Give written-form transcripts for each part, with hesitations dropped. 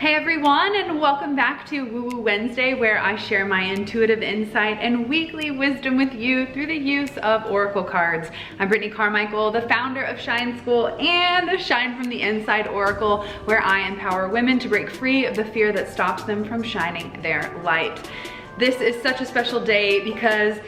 Hey everyone, and welcome back to Woo Woo Wednesday, where I share my intuitive insight and weekly wisdom with you through the use of oracle cards. I'm Brittney Carmichael, the founder of Shine School and the Shine from the Inside Oracle, where I empower women to break free of the fear that stops them from shining their light. This is such a special day because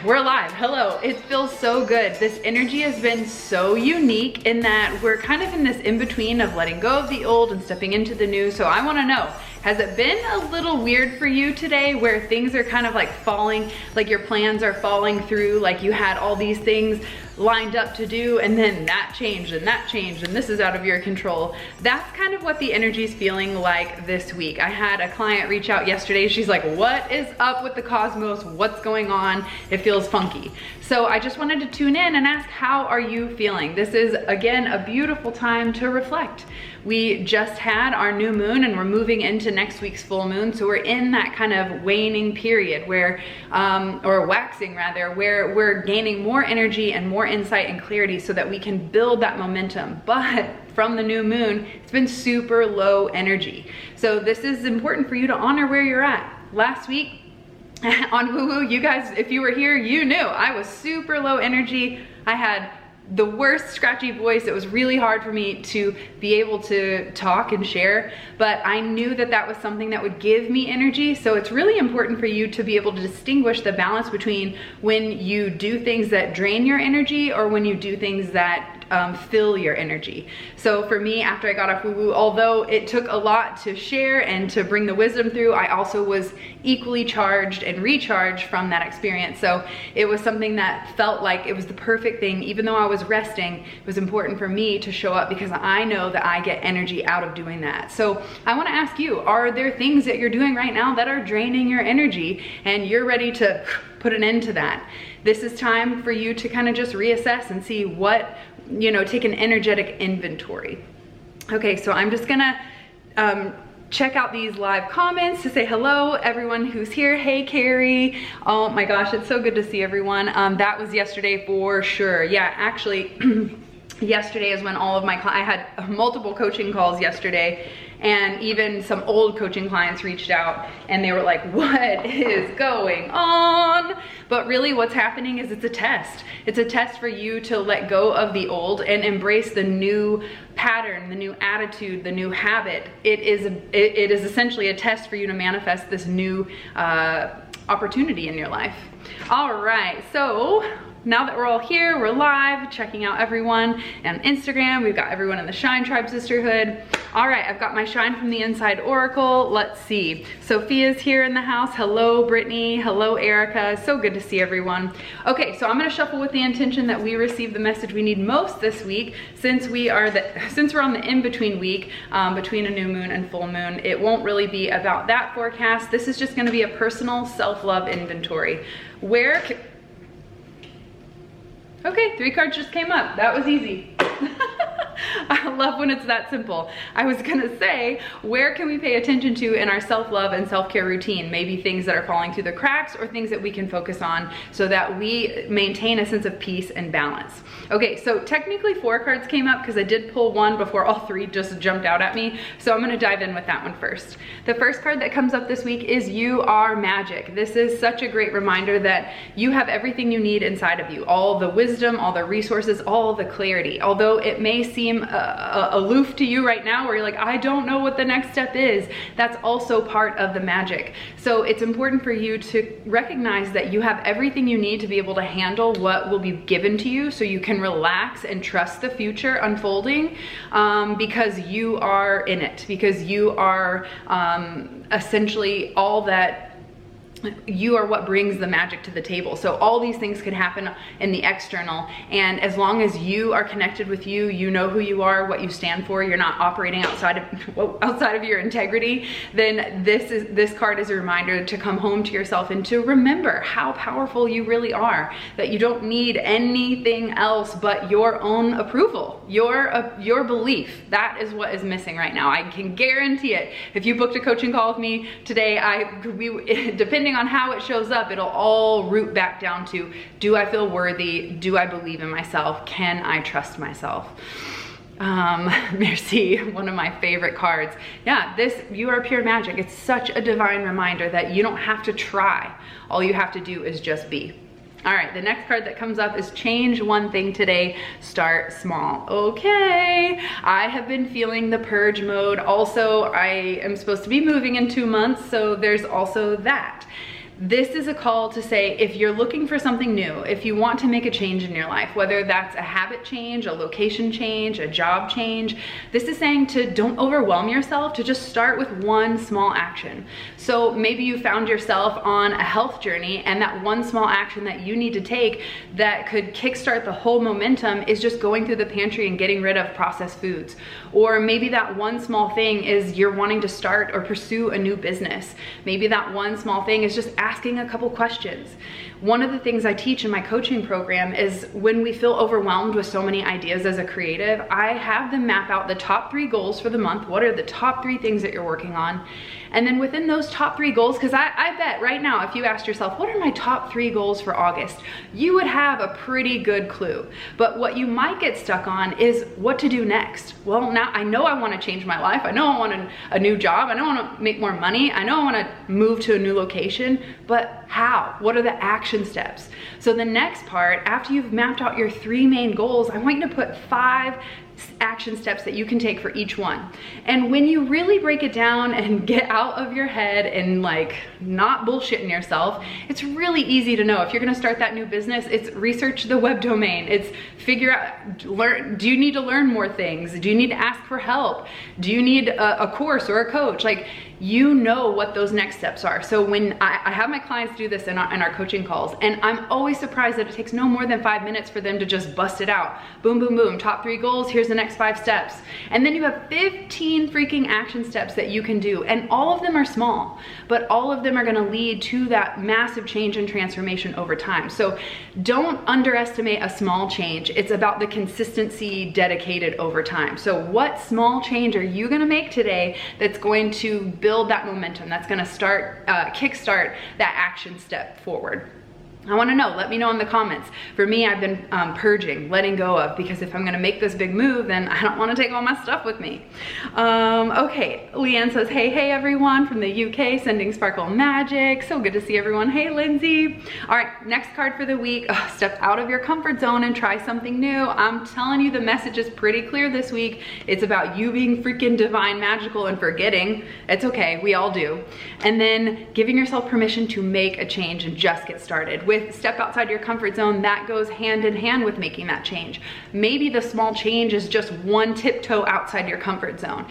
we're alive. Hello. It feels so good. This energy has been so unique in that we're kind of in this in-between of letting go of the old and stepping into the new. So I want to know, has it been a little weird for you today where things are kind of like falling, like your plans are falling through, like you had all these things lined up to do and then that changed and this is out of your control? That's kind of what the energy is feeling like this week. I had a client reach out yesterday. She's like, what is up with the cosmos? What's going on? It feels funky. So I just wanted to tune in and ask, how are you feeling? This is, again, a beautiful time to reflect. We just had our new moon and we're moving into next week's full moon. So we're in that kind of waning period where, or waxing rather, where we're gaining more energy and more insight and clarity so that we can build that momentum. But from the new moon, it's been super low energy. So this is important for you to honor where you're at. Last week on Woo Woo, you guys, if you were here, you knew I was super low energy. I had the worst scratchy voice. It was really hard for me to be able to talk and share, but I knew that that was something that would give me energy. So it's really important for you to be able to distinguish the balance between when you do things that drain your energy or when you do things that fill your energy. So for me, after I got off Woo Woo, although it took a lot to share and to bring the wisdom through, I also was equally charged and recharged from that experience. So it was something that felt like it was the perfect thing. Even though I was resting, it was important for me to show up because I know that I get energy out of doing that. So I want to ask you, are there things that you're doing right now that are draining your energy and you're ready to put an end to that? This is time for you to kind of just reassess and see what, take an energetic inventory. Okay, so I'm just gonna check out these live comments to say hello, everyone who's here. Hey, Carrie. Oh my gosh, it's so good to see everyone. That was yesterday for sure. Yeah, actually, yesterday is when all of my I had multiple coaching calls yesterday, and even some old coaching clients reached out and they were like, what is going on? But really what's happening is it's a test. It's a test for you to let go of the old and embrace the new pattern, the new attitude, the new habit. It is essentially a test for you to manifest this new opportunity in your life. All right, so now that we're all here, we're live, checking out everyone on Instagram. We've got everyone in the Shine Tribe Sisterhood. All right, I've got my Shine from the Inside Oracle. Let's see. Sophia's here in the house. Hello, Brittney. Hello, Erica. So good to see everyone. Okay, so I'm gonna shuffle with the intention that we receive the message we need most this week, since we're on the in-between week between a new moon and full moon. It won't really be about that forecast. This is just gonna be a personal self-love inventory. Okay, 3 cards just came up. That was easy. I love when it's that simple. I was gonna say, where can we pay attention to in our self-love and self-care routine? Maybe things that are falling through the cracks or things that we can focus on so that we maintain a sense of peace and balance. Okay, so technically 4 cards came up because I did pull one before all 3 just jumped out at me. So I'm gonna dive in with that one first. The first card that comes up this week is You Are Magic. This is such a great reminder that you have everything you need inside of you. All the wisdom, all the resources, all the clarity. Although it may seem aloof to you right now where you're like, I don't know what the next step is, that's also part of the magic. So it's important for you to recognize that you have everything you need to be able to handle what will be given to you, so you can relax and trust the future unfolding, because you are in it, because you are essentially all that. You are what brings the magic to the table. So all these things could happen in the external, and as long as you are connected with you, you know who you are, what you stand for, you're not operating outside of your integrity, then this card is a reminder to come home to yourself and to remember how powerful you really are, that you don't need anything else but your own approval, your belief. That is what is missing right now. I can guarantee it. If you booked a coaching call with me today, depending on how it shows up, it'll all root back down to, do I feel worthy? Do I believe in myself? Can I trust myself? Merci, one of my favorite cards. Yeah, this, you are pure magic. It's such a divine reminder that you don't have to try. All you have to do is just be. All right, the next card that comes up is change one thing today, start small. Okay, I have been feeling the purge mode. Also, I am supposed to be moving in 2 months, so there's also that. This is a call to say, if you're looking for something new, if you want to make a change in your life, whether that's a habit change, a location change, a job change, this is saying to don't overwhelm yourself, to just start with one small action. So maybe you found yourself on a health journey, and that one small action that you need to take that could kickstart the whole momentum is just going through the pantry and getting rid of processed foods. Or maybe that one small thing is you're wanting to start or pursue a new business. Maybe that one small thing is just asking a couple questions. One of the things I teach in my coaching program is when we feel overwhelmed with so many ideas as a creative, I have them map out the top 3 goals for the month. What are the top 3 things that you're working on? And then within those top 3 goals, because I bet right now, if you asked yourself, what are my top 3 goals for August? You would have a pretty good clue. But what you might get stuck on is what to do next. Well, now I know I want to change my life. I know I want a new job. I know I want to make more money. I know I want to move to a new location, but how? What are the action steps? So the next part, after you've mapped out your 3 main goals, I want you to put 5 action steps that you can take for each one. And when you really break it down and get out of your head and like not bullshitting yourself, it's really easy to know if you're going to start that new business. It's research the web domain. It's figure out, learn, do you need to learn more things? Do you need to ask for help? Do you need a course or a coach? Like, you know what those next steps are. So when I have my clients do this in our coaching calls, and I'm always surprised that it takes no more than 5 minutes for them to just bust it out. Boom, boom, boom, top 3 goals, here's the next 5 steps. And then you have 15 freaking action steps that you can do. And all of them are small, but all of them are gonna lead to that massive change and transformation over time. So don't underestimate a small change. It's about the consistency dedicated over time. So what small change are you gonna make today that's going to build that momentum, that's gonna kickstart that action step forward? I wanna know, let me know in the comments. For me, I've been purging, letting go of, because if I'm gonna make this big move, then I don't wanna take all my stuff with me. Okay, Leanne says, hey everyone from the UK, sending sparkle magic. So good to see everyone. Hey, Lindsay. All right, next card for the week. Step out of your comfort zone and try something new. I'm telling you, the message is pretty clear this week. It's about you being freaking divine, magical, and forgetting. It's okay, we all do. And then giving yourself permission to make a change and just get started. With step outside your comfort zone, that goes hand in hand with making that change. Maybe the small change is just one tiptoe outside your comfort zone.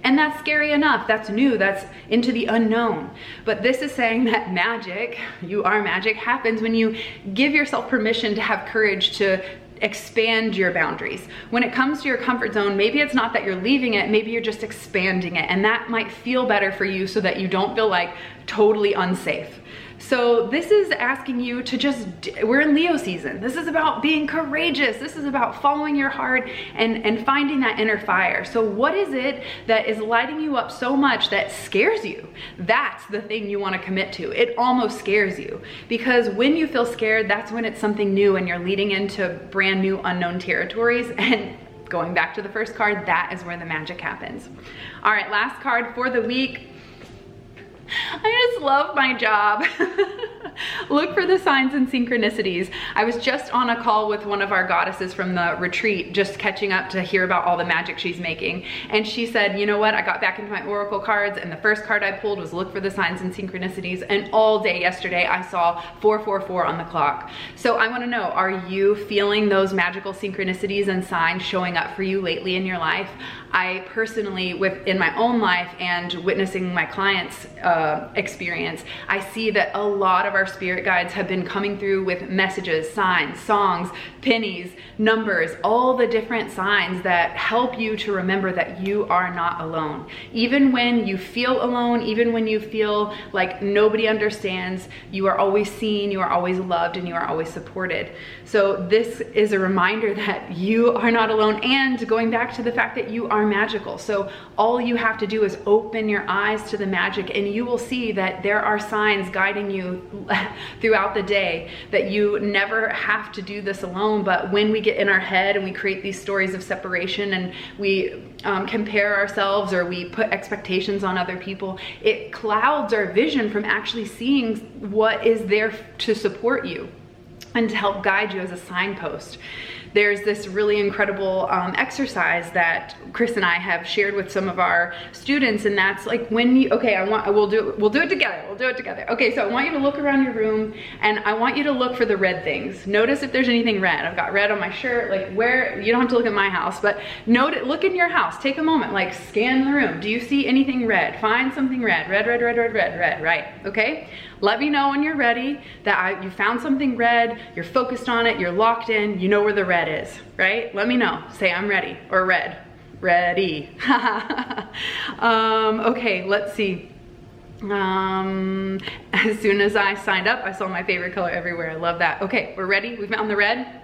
And that's scary enough, that's new, that's into the unknown. But this is saying that magic, you are magic, happens when you give yourself permission to have courage to expand your boundaries. When it comes to your comfort zone, maybe it's not that you're leaving it, maybe you're just expanding it, and that might feel better for you so that you don't feel like totally unsafe. So this is asking you to just, we're in Leo season. This is about being courageous. This is about following your heart and finding that inner fire. So what is it that is lighting you up so much that scares you? That's the thing you want to commit to. It almost scares you, because when you feel scared, that's when it's something new and you're leading into brand new unknown territories. And going back to the first card, that is where the magic happens. All right, last card for the week. I just love my job. Look for the signs and synchronicities. I was just on a call with one of our goddesses from the retreat, just catching up to hear about all the magic she's making. And she said, you know what? I got back into my oracle cards, and the first card I pulled was look for the signs and synchronicities. And all day yesterday, I saw 444 on the clock. So I want to know, are you feeling those magical synchronicities and signs showing up for you lately in your life? I personally, in my own life and witnessing my clients' experience, I see that a lot of our spirit guides have been coming through with messages, signs, songs, pennies, numbers, all the different signs that help you to remember that you are not alone. Even when you feel alone, even when you feel like nobody understands, you are always seen, you are always loved, and you are always supported. So this is a reminder that you are not alone, and going back to the fact that you are magical. So all you have to do is open your eyes to the magic, and you will see that there are signs guiding you throughout the day, that you never have to do this alone. But when we get in our head and we create these stories of separation and we compare ourselves or we put expectations on other people, it clouds our vision from actually seeing what is there to support you and to help guide you as a signpost. There's this really incredible exercise that Chris and I have shared with some of our students, and that's like when you, okay, we'll do it together. Okay, so I want you to look around your room and I want you to look for the red things. Notice if there's anything red. I've got red on my shirt, like where, you don't have to look at my house, but look in your house, take a moment, like scan the room. Do you see anything red? Find something red, red, right, okay? Let me know when you're ready that you found something red, you're focused on it, you're locked in, you know where the red is, right? Let me know. Say I'm ready, or red. Ready. Okay, let's see. As soon as I signed up, I saw my favorite color everywhere. I love that. Okay, we're ready. We found the red.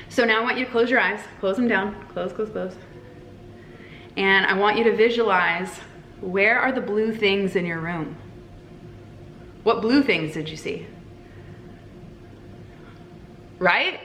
So now I want you to close your eyes. Close them down. Close, close, close. And I want you to visualize, where are the blue things in your room? What blue things did you see? Right?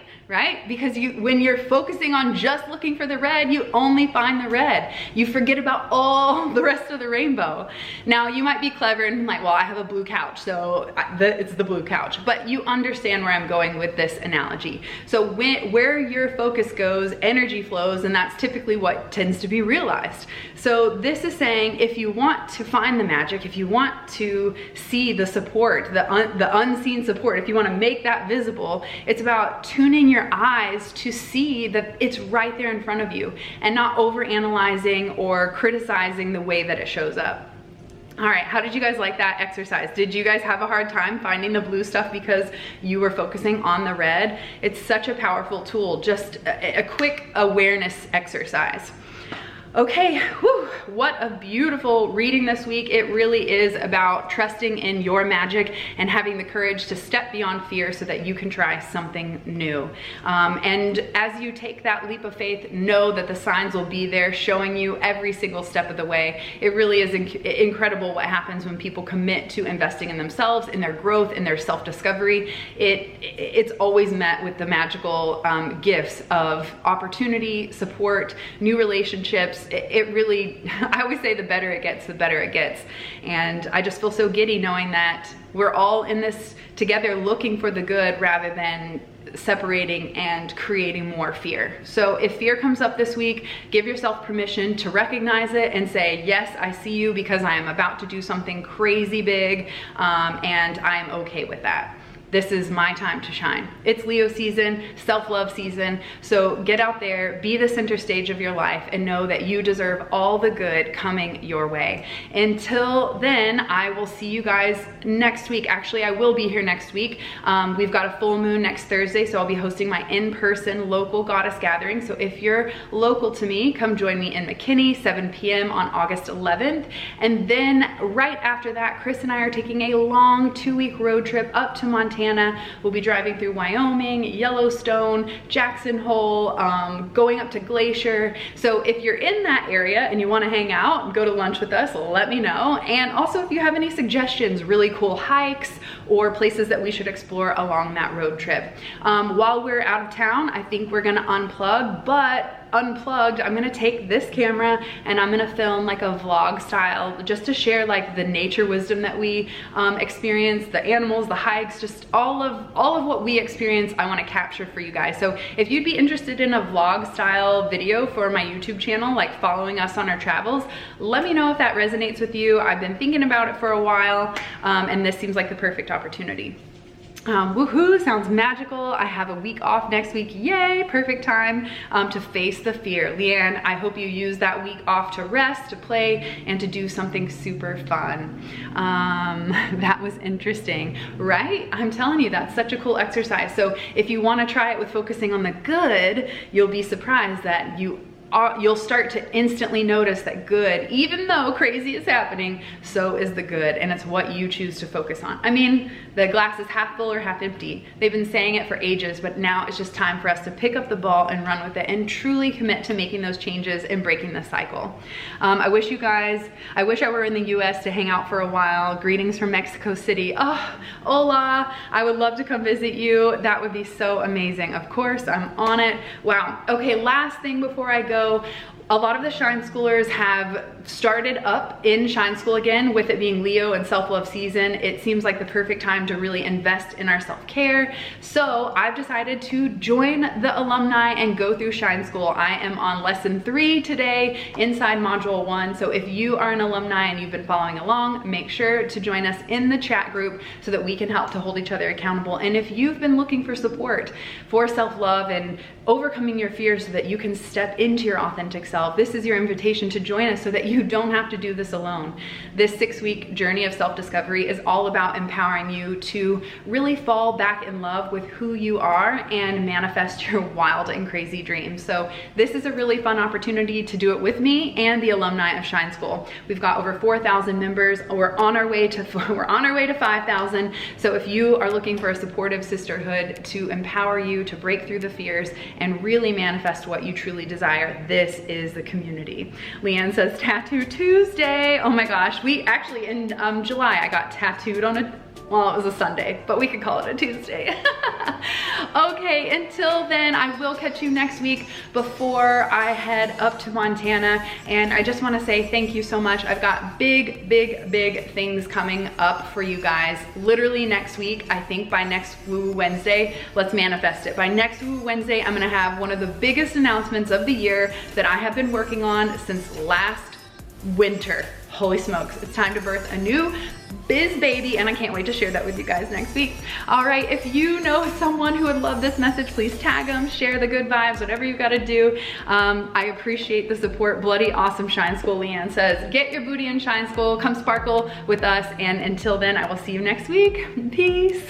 Because when you're focusing on just looking for the red, you only find the red. You forget about all the rest of the rainbow. Now you might be clever and like, well, I have a blue couch, so it's the blue couch. But you understand where I'm going with this analogy. So where your focus goes, energy flows, and that's typically what tends to be realized. So this is saying, if you want to find the magic, if you want to see the support, the unseen support, if you want to make that visible, it's about tuning your eyes to see that it's right there in front of you and not overanalyzing or criticizing the way that it shows up. All right, how did you guys like that exercise? Did you guys have a hard time finding the blue stuff because you were focusing on the red? It's such a powerful tool, just a quick awareness exercise. Okay, whew, what a beautiful reading this week. It really is about trusting in your magic and having the courage to step beyond fear so that you can try something new. And as you take that leap of faith, know that the signs will be there showing you every single step of the way. It really is incredible what happens when people commit to investing in themselves, in their growth, in their self-discovery. It's always met with the magical gifts of opportunity, support, new relationships. It really, I always say the better it gets, the better it gets. And I just feel so giddy knowing that we're all in this together looking for the good rather than separating and creating more fear. So if fear comes up this week, give yourself permission to recognize it and say, yes, I see you because I am about to do something crazy big, and I am okay with that. This is my time to shine. It's Leo season, self-love season. So get out there, be the center stage of your life, and know that you deserve all the good coming your way. Until then, I will see you guys next week. Actually, I will be here next week. We've got a full moon next Thursday, so I'll be hosting my in-person local goddess gathering. So if you're local to me, come join me in McKinney, 7 p.m. on August 11th. And then right after that, Chris and I are taking a long 2-week road trip up to Montana. We'll be driving through Wyoming, Yellowstone, Jackson Hole, going up to Glacier. So if you're in that area and you want to hang out and go to lunch with us, let me know. And also if you have any suggestions, really cool hikes or places that we should explore along that road trip. While we're out of town, I think we're gonna unplug, but unplugged, I'm gonna take this camera and I'm gonna film like a vlog style just to share like the nature wisdom that we experience, the animals, the hikes, just all of what we experience. I want to capture for you guys. So if you'd be interested in a vlog style video for my YouTube channel, like following us on our travels, let me know if that resonates with you. I've been thinking about it for a while, and this seems like the perfect opportunity. Woohoo, sounds magical. I have a week off next week. Yay, perfect time to face the fear. Leanne, I hope you use that week off to rest, to play, and to do something super fun. That was interesting, right? I'm telling you, that's such a cool exercise. So if you want to try it with focusing on the good, you'll be surprised that you you'll start to instantly notice that good, even though crazy is happening, so is the good, and it's what you choose to focus on. I mean, the glass is half full or half empty. They've been saying it for ages, but now it's just time for us to pick up the ball and run with it and truly commit to making those changes and breaking the cycle. I wish I were in the US to hang out for a while. Greetings from Mexico City. Oh, hola. I would love to come visit you. That would be so amazing. Of course, I'm on it. Wow. Okay, last thing before I go. A lot of the Shine Schoolers have started up in Shine School again. With it being Leo and self-love season, it seems like the perfect time to really invest in our self-care. So I've decided to join the alumni and go through Shine School. I am on lesson 3 today inside module 1. So if you are an alumni and you've been following along, make sure to join us in the chat group so that we can help to hold each other accountable. And if you've been looking for support for self-love and overcoming your fears so that you can step into your authentic self, this is your invitation to join us so that you don't have to do this alone. This 6-week journey of self-discovery is all about empowering you to really fall back in love with who you are and manifest your wild and crazy dreams. So this is a really fun opportunity to do it with me and the alumni of Shine School. We've got over 4,000 members. We're on our way to 5,000. So if you are looking for a supportive sisterhood to empower you to break through the fears and really manifest what you truly desire, this is the community. Leanne says Tattoo Tuesday. Oh my gosh, we actually in July I got tattooed on well, it was a Sunday, but we could call it a Tuesday. Okay, until then, I will catch you next week before I head up to Montana. And I just wanna say thank you so much. I've got big things coming up for you guys. Literally next week, I think by next Woo Wednesday, let's manifest it. By next Woo Wednesday, I'm gonna have one of the biggest announcements of the year that I have been working on since last winter. Holy smokes, it's time to birth a new biz baby, and I can't wait to share that with you guys next week. All right, if you know someone who would love this message, please tag them, share the good vibes, whatever you gotta do. I appreciate the support. Bloody awesome Shine School, Leanne says. Get your booty in Shine School, come sparkle with us, and until then, I will see you next week. Peace.